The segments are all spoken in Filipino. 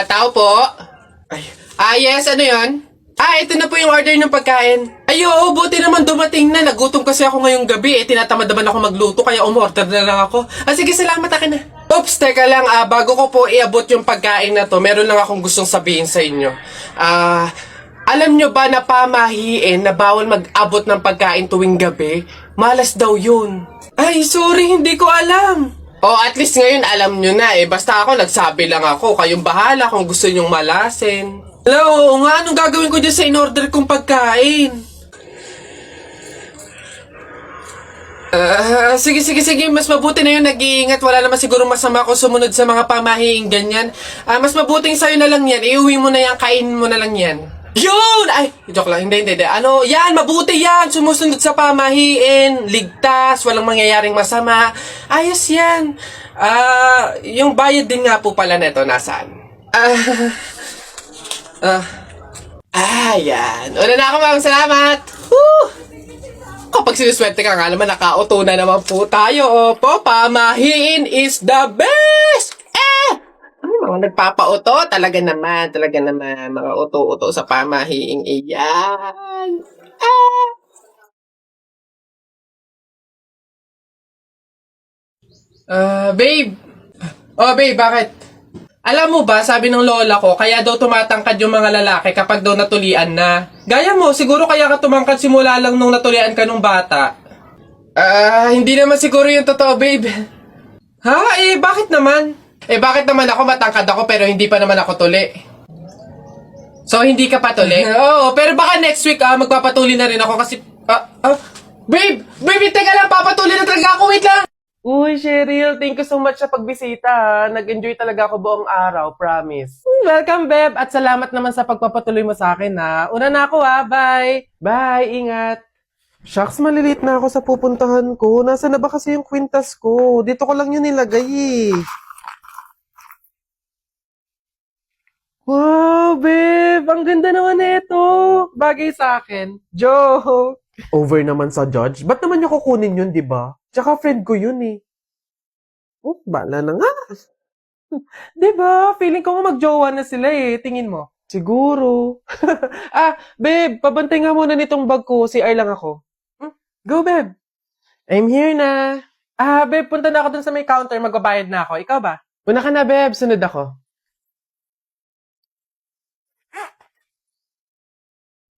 Tao po? Ay, yes, ano yon? Ito na po yung order ng pagkain. Ay, oo, buti naman dumating na. Nagutom kasi ako ngayong gabi. Tinatamad naman ako magluto, kaya umorder na lang ako. Sige, salamat, akin na. Oops, teka lang, bago ko po iabot yung pagkain na to, meron lang akong gustong sabihin sa inyo. Alam nyo ba na pamahiin na bawal mag-abot ng pagkain tuwing gabi? Malas daw yun. Ay, sorry, hindi ko alam. At least ngayon alam nyo na eh. Basta ako, nagsabi lang ako. Kayong bahala kung gusto nyong malasin. Hello, oo nga, anong gagawin ko dyan sa in-order kong pagkain? Sige, mas mabuti na yun, nag-iingat. Wala naman siguro masama kung sumunod sa mga pamahiing ganyan. Mas mabuting sa'yo na lang yan. Iuwi mo na yan, kainin mo na lang yan. Yun! Ay, joke lang. Hindi. Ano, yan, mabuti yan. Sumusunod sa pamahiin. Ligtas, walang mangyayaring masama. Ayos yan. Yung bayad din nga po pala neto, nasaan? Yan. Una na ako, ma'am. Salamat. Woo! Kapag sinuswerte ka nga naman, nakauto na naman po tayo. Opo, pamahiin is the best! Mga nagpapauto, talaga naman, mga uto-uto sa pamahiing iyan. Babe. Babe, bakit? Alam mo ba, sabi ng lola ko, kaya daw tumatangkad yung mga lalaki kapag daw natulian na. Gaya mo, siguro kaya ka tumangkad simula lang nung natulian ka nung bata. Hindi naman siguro yung totoo, babe. Bakit naman? Bakit naman ako matangkad ako pero hindi pa naman ako tuli? So, hindi ka patuli? Oo, pero baka next week, magpapatuli na rin ako kasi... Babe! Babe, teka lang, papatuli na talaga ako, wait lang! Uy, Cheryl, thank you so much sa pagbisita, ha. Nag-enjoy talaga ako buong araw, promise. Welcome, Beb, at salamat naman sa pagpapatuloy mo sa akin, ha. Una na ako, ha. Bye! Bye, ingat! Shucks, maliliit na ako sa pupuntahan ko. Nasaan na ba kasi yung kwintas ko? Dito ko lang yun nilagay, eh. Wow, babe! Ang ganda naman nito! Bagay sa akin. Joke! Over naman sa judge. Ba't naman niya kukunin yun, di ba? Tsaka friend ko yun eh. Bala na nga. Di ba? Feeling ko nga magjowa na sila eh. Tingin mo. Siguro. Babe, pabantay nga muna nitong bag ko. CR lang ako. Go, babe. I'm here na. Babe, punta na ako dun sa may counter. Magbabayad na ako. Ikaw ba? Una ka na, babe. Sunod ako.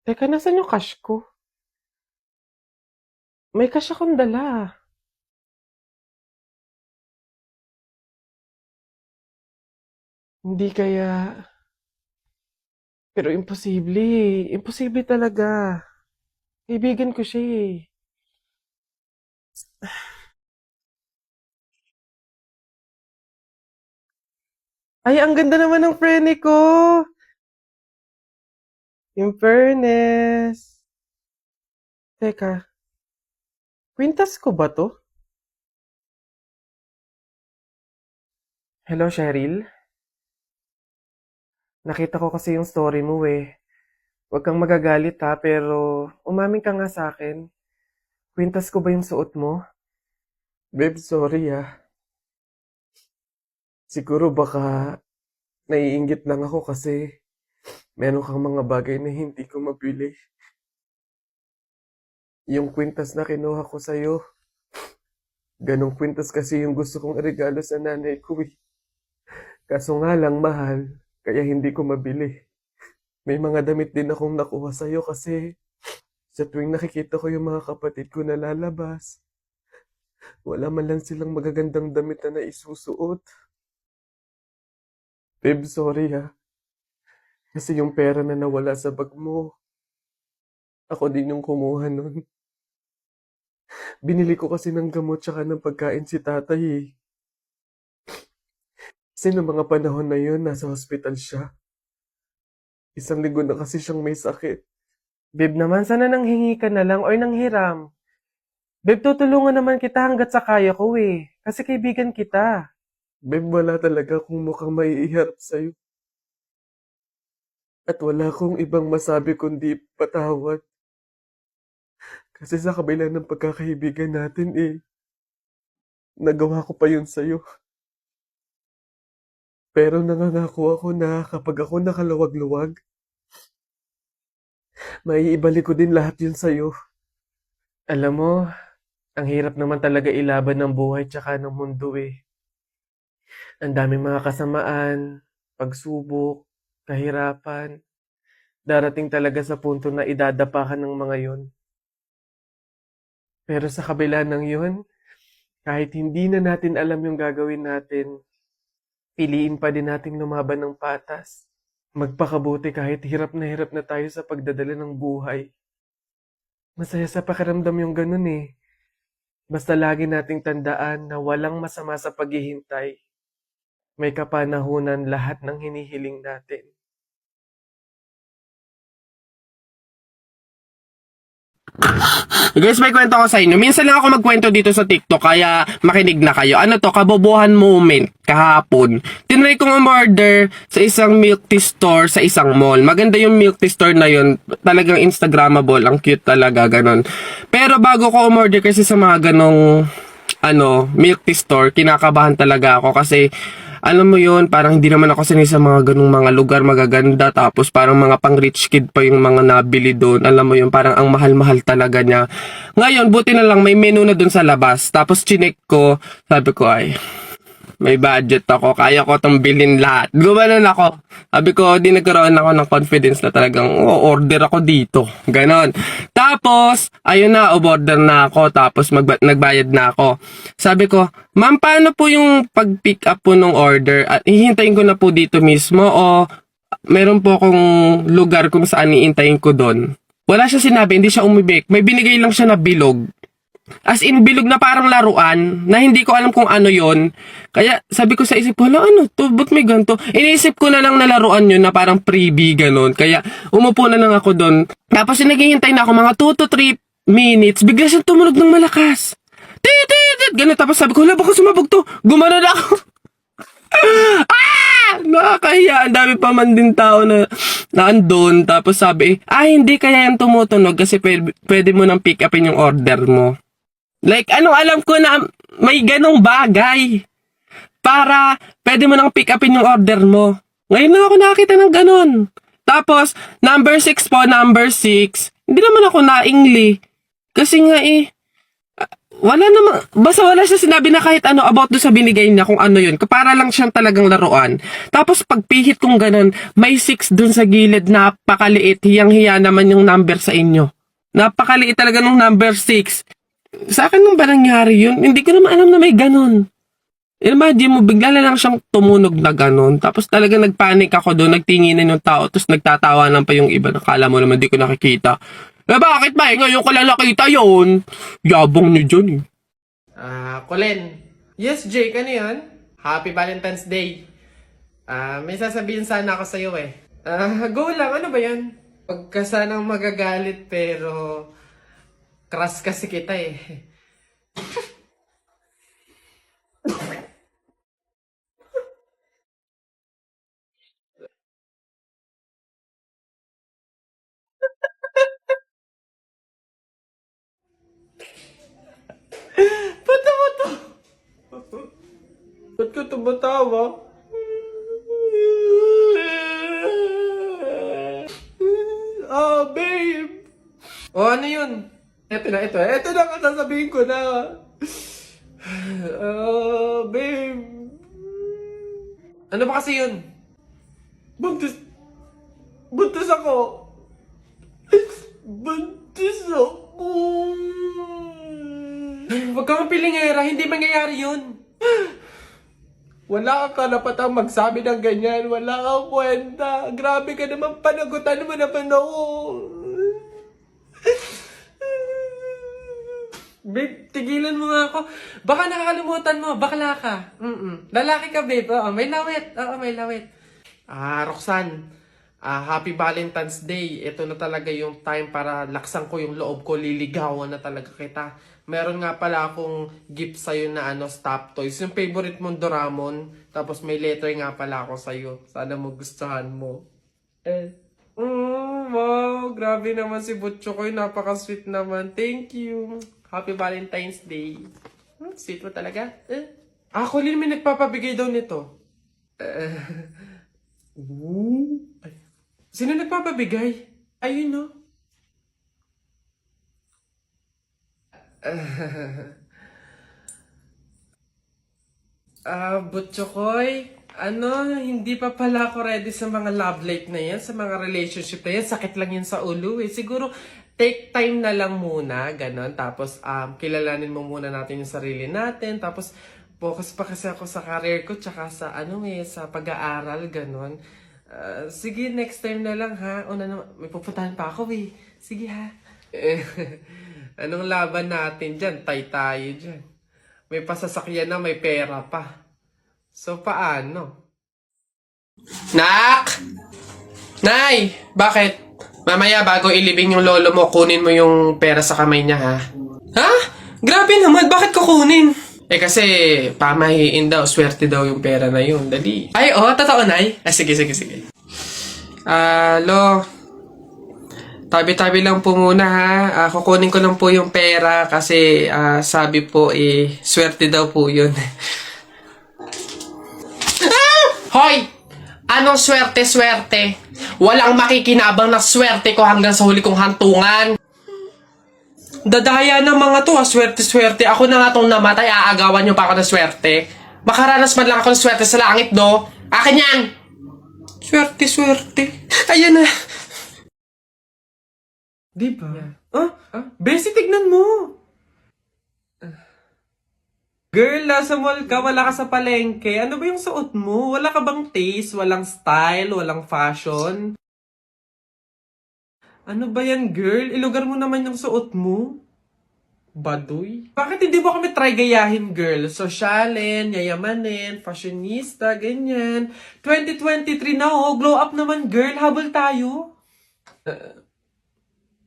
Teka, nasan yung cash ko? May cash akong dala. Hindi kaya... Pero imposible. Imposible talaga. Kaibigan ko siya eh. Ay, ang ganda naman ng frene ko. In fairness. Teka, kwintas ko ba to? Hello, Cheryl? Nakita ko kasi yung story mo eh. Huwag kang magagalit ha, pero umamin ka nga sa akin. Kwintas ko ba yung suot mo? Babe, sorry ah. Siguro baka naiinggit lang ako kasi meron kang mga bagay na hindi ko mabili. Yung kwintas na kinuha ko sa'yo, ganong kwintas kasi yung gusto kong regalo sa nanay ko eh. Kaso nga lang mahal, kaya hindi ko mabili. May mga damit din akong nakuha sa'yo kasi sa tuwing nakikita ko yung mga kapatid ko na lalabas, wala man lang silang magagandang damit na naisusuot. Babe, sorry ha. Kasi yung pera na nawala sa bag mo, ako din yung kumuha nun. Binili ko kasi ng gamot tsaka ng pagkain si tatay eh. Kasi noong mga panahon na yun, nasa hospital siya. 1 linggo na kasi siyang may sakit. Babe naman, sana nanghingi ka na lang or nanghiram. Babe, tutulungan naman kita hanggat sa kaya ko eh. Kasi kaibigan kita. Babe, wala talaga kung mukhang maiiharap sa'yo. At wala akong ibang masabi kundi patawad. Kasi sa kabila ng pagkakaibigan natin eh, nagawa ko pa yun sa'yo. Pero nangangako ako na kapag ako nakaluwag-luwag, maiibalik ko din lahat yun sa'yo. Alam mo, ang hirap naman talaga ilaban ng buhay tsaka ng mundo eh. Ang daming mga kasamaan, pagsubok, kahirapan. Darating talaga sa punto na idadapa ka ng mga yun. Pero sa kabila ng yun, kahit hindi na natin alam yung gagawin natin, piliin pa din nating lumaban ng patas. Magpakabuti kahit hirap na tayo sa pagdadala ng buhay. Masaya sa pakiramdam yung ganun eh. Basta lagi nating tandaan na walang masama sa paghihintay. May kapanahunan lahat ng hinihiling natin. Guys, may kwento ko sa inyo. Minsan lang ako magkwento dito sa TikTok, kaya makinig na kayo. Ano to, kabobohan moment, kahapon. Tinry kong umorder sa isang milk tea store sa isang mall. Maganda yung milk tea store na yun. Talagang Instagrammable. Ang cute talaga, ganon. Pero bago ko umorder kasi sa mga ganong milk tea store, kinakabahan talaga ako kasi alam mo yun, parang hindi naman ako sanay sa mga ganung mga lugar magaganda, tapos parang mga pang rich kid pa yung mga nabili doon. Alam mo yun, parang ang mahal-mahal talaga niya. Ngayon, buti na lang may menu na doon sa labas. Tapos chinek ko, sabi ko ay, may budget ako, kaya ko itong bilhin lahat. Gumanon ako. Sabi ko, di nagkaroon ako ng confidence na talagang order ako dito. Ganon. Tapos, ayun na, order na ako. Tapos, nagbayad na ako. Sabi ko, ma'am, paano po yung pag-pick up po ng order? At hihintayin ko na po dito mismo o meron po akong lugar kung saan iintayin ko doon? Wala siya sinabi, hindi siya umibig. May binigay lang siya na bilog. As in, bilog na parang laruan, na hindi ko alam kung ano yon. Kaya sabi ko sa isip ko, ano to, ba't may ganito? Iniisip ko na lang na laruan yun na parang freebie, ganon. Kaya umupo na lang ako doon. Tapos naghihintay na ako mga 2 to 3 minutes, bigla siyang tumunog ng malakas. Tit! Ganon. Tapos sabi ko, baka sumabog to. Gumano na ako. Nakakahiya. Ang dami pa man din tao na andun. Tapos sabi, hindi kaya yan tumutunog kasi pwede mo nang pick upin yung order mo. Like, alam ko na may ganong bagay para pwede mo nang pick upin yung order mo. Ngayon lang ako nakakita ng ganon. Tapos, number 6 po, number 6. Hindi naman ako naingli. Kasi nga wala naman, basta wala siya sinabi na kahit ano about do sa binigay niya kung ano yun. Para lang siyang talagang laruan. Tapos pagpihit kong ganon, may 6 dun sa gilid, napakaliit. Hiyang-hiya naman yung number sa inyo. Napakaliit talaga ng number 6. Sa akin nung ba nangyari yun? Hindi ko naman alam na may ganon. Imagine mo, bigla na lang siyang tumunog na ganon. Tapos talaga nagpanik ako doon, nagtinginan yung tao, tapos nagtatawanan pa yung iba. Nakala mo naman di ko nakikita. Bakit ba? Ngayon ko lang nakita yun. Yabong niyo dyan Colin. Yes, Jake, ano yun? Happy Valentine's Day. May sasabihin sana ako sa'yo go lang, ano ba yan? Huwag ka sanang magagalit pero crush kasi kita Ba't ba't ka tumatawa? Babe! Ano yun? Ito na ang sasabihin ko na. Babe. Ano ba kasi yun? Buntis ako. Buntis ako. Huwag kang pilingera, hindi mangyayari yun. Wala kang karapatang magsabi ng ganyan. Wala kang kwenta. Grabe ka naman, panagutan mo naman ako. Babe, tigilan mo nga ako. Baka nakakalimutan mo, bakla ka. Lalaki ka, babe. Oo, may lawit. Roxanne, Happy Valentine's Day. Ito na talaga yung time para laksan ko yung loob ko. Liligawan na talaga kita. Meron nga pala akong gift sa'yo na stop toys. Yung favorite mong Doraemon. Tapos may letter nga pala ako sa'yo. Sana magustuhan mo. Wow, grabe naman si Butcho ko. Napaka-sweet naman. Thank you. Happy Valentine's Day. Sweet mo talaga. Colin, may nagpapabigay daw nito. Ay, sino nagpapabigay? Ayun, no? Butchokoy, hindi pa pala ako ready sa mga love life na yan, sa mga relationship na yan. Sakit lang yan sa ulo eh. Siguro, take time na lang muna, ganon. Tapos, kilalanin mo muna natin yung sarili natin. Tapos, focus pa kasi ako sa career ko, tsaka sa, sa pag-aaral, ganon. Sige, next time na lang ha. Una na, may pupuntahan pa ako eh. Sige ha. Anong laban natin dyan? Tay tayo dyan. May pasasakyan na, may pera pa. So, paano? Nak! Nay! Bakit? Mamaya, bago ilibing yung lolo mo, kunin mo yung pera sa kamay niya, ha? Ha? Grabe naman, bakit kukunin? Eh kasi, pamahiin daw, swerte daw yung pera na yun. Dali. Ay, totoo, Nay? Sige. Lo, tabi-tabi lang po muna ha. Kukunin ko lang po yung pera kasi sabi po swerte daw po yun. Hoy! Anong swerte-swerte? Walang makikinabang na swerte ko hanggang sa huli kong hantungan. Dadaya ng mga to swerte-swerte. Ako na nga tong namatay, aagawan nyo pa ako ng swerte. Makaranas man lang ako ng swerte sa langit, do. Akin yan! Swerte-swerte. Ayan na. Diba? Besi, tignan mo. Girl, nasa mall ka, wala ka sa palengke. Ano ba yung suot mo? Wala ka bang taste? Walang style? Walang fashion? Ano ba yan, girl? Ilugar mo naman yung suot mo. Baduy? Bakit hindi mo kami try gayahin, girl? Sosyalin, yayamanin, fashionista, ganyan. 2023 na, glow up naman, girl. Habol tayo.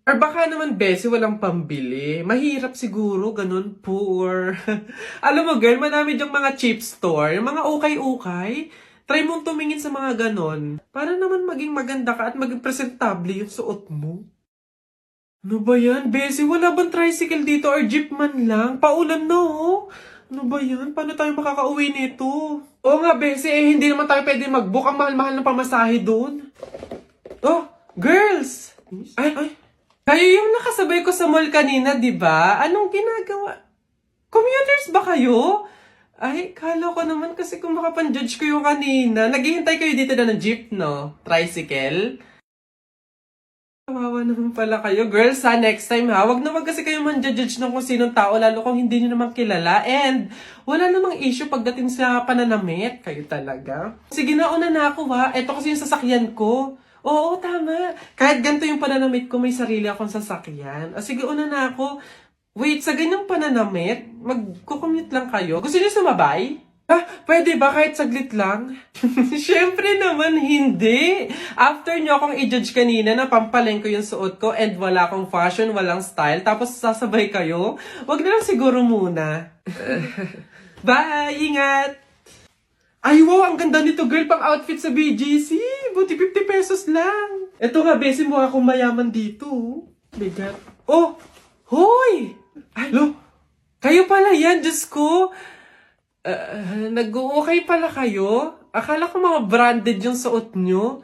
Or baka naman, Bessie, walang pambili. Mahirap siguro, ganun, poor. Alam mo, girl, madami dyang mga cheap store, yung mga ukay-ukay. Try mong tumingin sa mga ganon. Para naman maging maganda ka at maging presentable yung suot mo. Ano ba yan, Bessie? Wala bang tricycle dito or jeep man lang? Paulan na, oh. Ano ba yan? Paano tayo makakauwi nito? Oo nga, Bessie, hindi naman tayo pwede mag-book. Ang mahal-mahal ng pamasahe doon. Oh, girls! Ay. Kayo yung nakasabay ko sa mall kanina, di ba? Anong ginagawa? Commuters ba kayo? Ay, kala ko naman kasi kung makapan-judge ko yung kanina. Naghihintay kayo dito na ng jeep, no? Tricycle? Kawawa naman pala kayo. Girls, next time ha. Wag kasi kayo man-judge ng kung sinong tao, lalo kung hindi nyo naman kilala. And wala namang issue pagdating sa pananamit. Kayo talaga. Sige na, una na ako ha. Ito kasi yung sasakyan ko. Oo, tama. Kahit ganito yung pananamit ko, may sarili akong sasakyan. Sige, una na ako. Wait, sa ganyang pananamit, mag-commute lang kayo. Gusto niyo sumabay? Pwede ba kahit saglit lang? Siyempre naman, hindi. After nyo akong i-judge kanina na pampaleng ko yung suot ko and wala akong fashion, walang style, tapos sasabay kayo, wag na lang siguro muna. Bye! Ingat! Ay, wow! Ang ganda nito, girl! Pang outfit sa BGC! Buti 50 pesos lang! Eto nga, Bessie, mukha akong mayaman dito. Bigat. Oh! Hoy! Ay, lo! Kayo pala yan, Diyos ko! Nag-okay pala kayo? Akala ko mga branded yung suot nyo.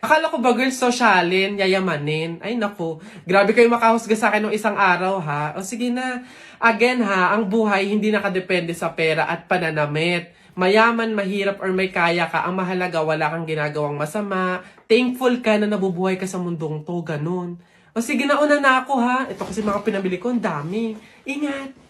Akala ko ba, girl, sosyalin, yayamanin. Ay, naku. Grabe kayo makahusga sa akin ng isang araw, ha? O sige na. Again, ha, ang buhay hindi nakadepende sa pera at pananamit. Mayaman, mahirap, or may kaya ka, ang mahalaga, wala kang ginagawang masama. Thankful ka na nabubuhay ka sa mundong to, ganun. O sige na, una na ako, ha? Ito kasi mga pinabili ko, ang dami. Ingat!